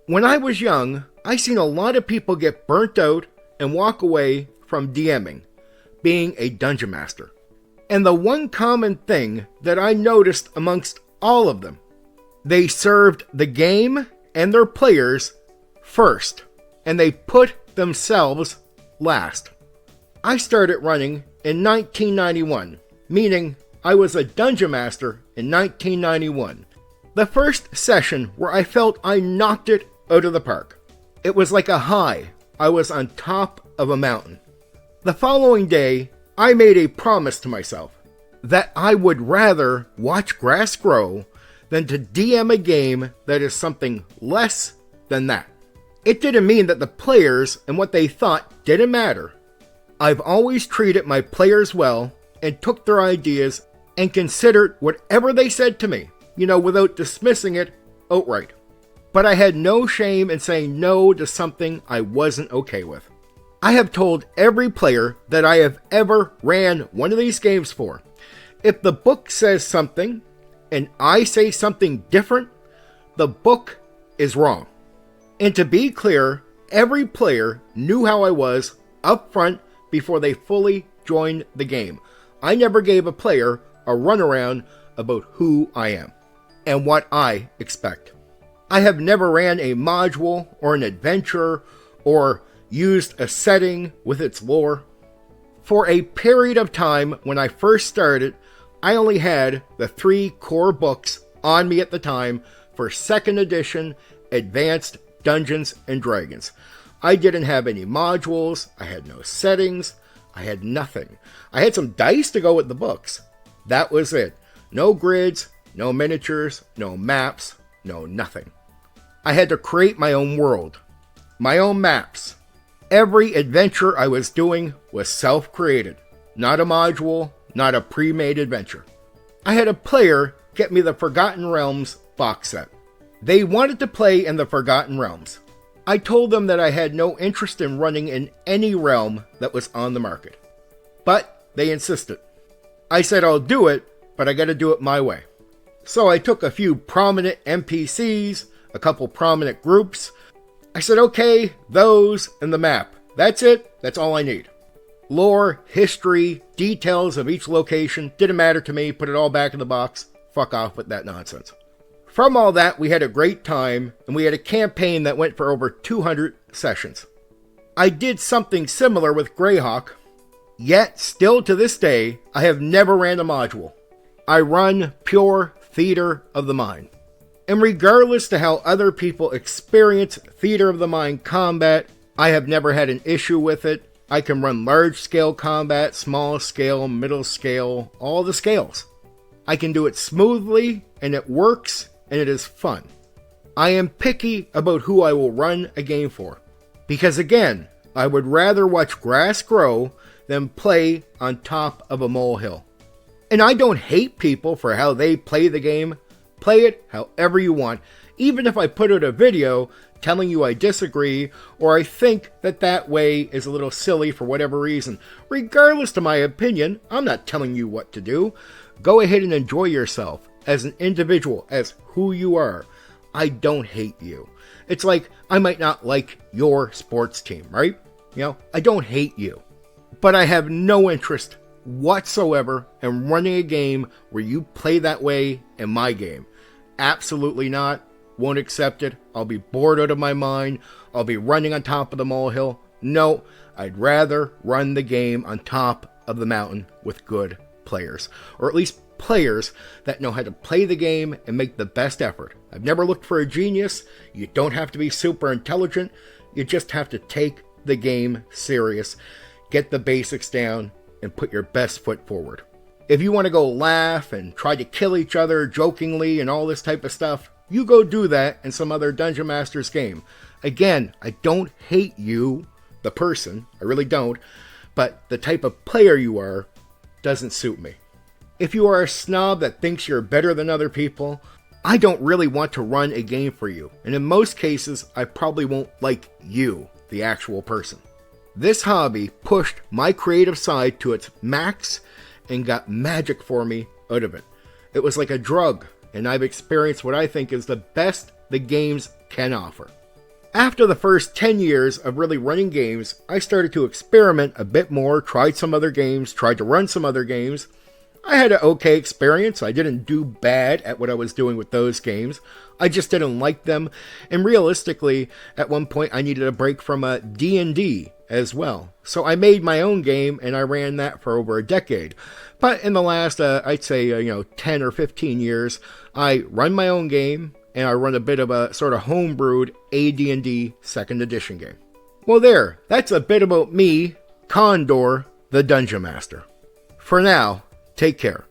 When I was young, I seen a lot of people get burnt out and walk away from DMing, being a dungeon master. And the one common thing that I noticed amongst all of them, they served the game and their players first, and they put themselves last. I started running in 1991, meaning I was a dungeon master in 1991. The first session where I felt I knocked it out of the park. It was like a high. I was on top of a mountain. The following day, I made a promise to myself that I would rather watch grass grow than to DM a game that is something less than that. It didn't mean that the players and what they thought didn't matter. I've always treated my players well and took their ideas and considered whatever they said to me, without dismissing it outright. But I had no shame in saying no to something I wasn't okay with. I have told every player that I have ever ran one of these games for, if the book says something and I say something different, the book is wrong. And to be clear, every player knew how I was up front before they fully joined the game. I never gave a player a runaround about who I am and what I expect. I have never ran a module or an adventure or used a setting with its lore. For a period of time when I first started, I only had the 3 core books on me at the time for 2nd edition Advanced Dungeons and Dragons. I didn't have any modules, I had no settings, I had nothing. I had some dice to go with the books. That was it. No grids, no miniatures, no maps, no nothing. I had to create my own world, my own maps. Every adventure I was doing was self-created, not a module, not a pre-made adventure. I had a player get me the Forgotten Realms box set. They wanted to play in the Forgotten Realms. I told them that I had no interest in running in any realm that was on the market. But they insisted. I said I'll do it, but I gotta do it my way. So I took a few prominent NPCs, a couple prominent groups. I said, okay, those and the map. That's it. That's all I need. Lore, history, details of each location, didn't matter to me. Put it all back in the box. Fuck off with that nonsense. From all that, we had a great time, and we had a campaign that went for over 200 sessions. I did something similar with Greyhawk, yet still to this day, I have never ran a module. I run pure theater of the mind. And regardless to how other people experience theater of the mind combat, I have never had an issue with it. I can run large scale combat, small scale, middle scale, all the scales. I can do it smoothly, and it works, and it is fun. I am picky about who I will run a game for. Because again, I would rather watch grass grow than play on top of a molehill. And I don't hate people for how they play the game. Play it however you want, even if I put out a video telling you I disagree or I think that way is a little silly for whatever reason. Regardless to my opinion, I'm not telling you what to do. Go ahead and enjoy yourself as an individual, as who you are. I don't hate you. It's like I might not like your sports team, right? I don't hate you. But I have no interest whatsoever in running a game where you play that way in my game. Absolutely not. Won't accept it. I'll be bored out of my mind. I'll be running on top of the molehill. No, I'd rather run the game on top of the mountain with good players. Or at least players that know how to play the game and make the best effort. I've never looked for a genius. You don't have to be super intelligent. You just have to take the game serious. Get the basics down and put your best foot forward. If you want to go laugh and try to kill each other jokingly and all this type of stuff, you go do that in some other Dungeon Master's game. Again, I don't hate you, the person, I really don't, but the type of player you are doesn't suit me. If you are a snob that thinks you're better than other people, I don't really want to run a game for you, and in most cases, I probably won't like you, the actual person. This hobby pushed my creative side to its max and got magic for me out of it. It was like a drug, and I've experienced what I think is the best the games can offer. After the first 10 years of really running games, I started to experiment a bit more, tried some other games, tried to run some other games. I had an okay experience. I didn't do bad at what I was doing with those games. I just didn't like them. And realistically, at one point I needed a break from D&D as well. So I made my own game and I ran that for over a decade. But in the last, I'd say, 10 or 15 years, I run my own game and I run a bit of a sort of homebrewed AD&D 2nd edition game. Well there, that's a bit about me, Condor, the Dungeon Master. For now, take care.